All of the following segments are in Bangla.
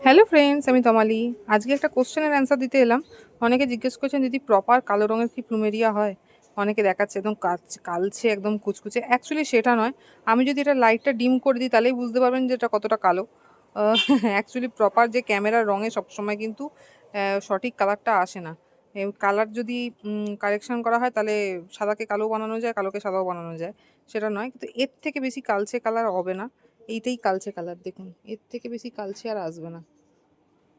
হ্যালো ফ্রেন্ডস, আমি তমালি। আজকে একটা কোশ্চেনের অ্যান্সার দিতে এলাম। অনেকে জিজ্ঞেস করছেন, দিদি প্রপার কালো রঙের কি প্লুমেরিয়া হয়? অনেকে দেখাচ্ছে একদম কালছে, একদম কুচকুচে। অ্যাকচুয়ালি সেটা নয়। আমি যদি এটা লাইটটা ডিম করে দিই তাহলেই বুঝতে পারবেন যে এটা কতটা কালো। অ্যাকচুয়ালি প্রপার যে ক্যামেরার রঙে সবসময় কিন্তু সঠিক কালারটা আসে না। কালার যদি কারেকশন করা হয় তাহলে সাদাকে কালো বানানো যায়, কালোকে সাদাও বানানো যায়। সেটা নয়, কিন্তু এর থেকে বেশি কালচে কালার হবে না। এইটাই কালচে কালার, দেখুন। এর থেকে বেশি কালচে আর আসবে না।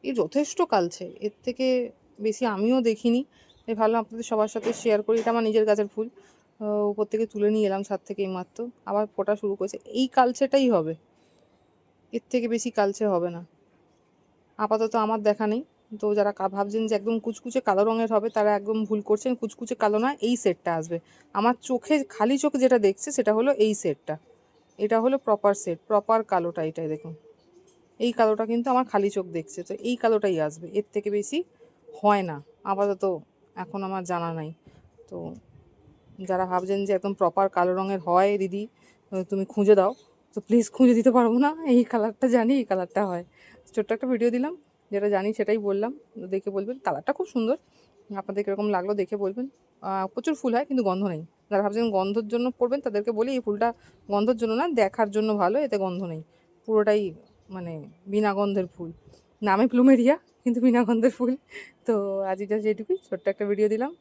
যথেষ্ট কালছে, এর থেকে বেশি আমিও দেখিনি। তাই ভাবলাম আপনাদের সবার সাথে শেয়ার করি। এটা আমার নিজের গাছের ফুল, উপর থেকে তুলে নিয়ে এলাম ছাদ থেকে এইমাত্র। আবার ফোটা শুরু করেছে। এই কালচেটাই হবে, এর থেকে বেশি কালচে হবে না। আপাতত আমার দেখা নেই। তো যারা ভাবছেন যে একদম কুচকুচে কালো রঙের হবে, তারা একদম ভুল করছেন। কুচকুচে কালো নয়, এই সেটটা আসবে। আমার চোখে, খালি চোখে যেটা দেখছে সেটা হলো এই সেটটা। এটা হলো প্রপার সেট, প্রপার কালোটা। এটাই দেখুন, এই কালোটা কিন্তু আমার খালি চোখ দেখছে, তো এই কালোটাই আসবে। এর থেকে বেশি হয় না আপাতত, এখন আমার জানা নাই। তো যারা ভাবছেন যে একদম প্রপার কালো রঙের হয় দিদি, তুমি খুঁজে দাও, তো প্লিজ খুঁজে দিতে পারবো না। এই কালারটা জানি, এই কালারটা হয়। ছোট্ট একটা ভিডিও দিলাম, যেটা জানি সেটাই বললাম। দেখে বলবেন, কালারটা খুব সুন্দর। আপনাদের কীরকম লাগলো দেখে বলবেন। প্রচুর ফুল হয় কিন্তু গন্ধ নেই। যারা ভাবছেন গন্ধর জন্য করবেন তাদেরকে বলি, এই ফুলটা গন্ধর জন্য না, দেখার জন্য ভালো, এতে গন্ধ নেই। পুরোটাই মানে বিনা গন্ধের ফুল। নামে প্লুমেরিয়া, কিন্তু বিনা গন্ধের ফুল। তো আজ এটা যেটুকুই, ছোট্ট একটা ভিডিও দিলাম।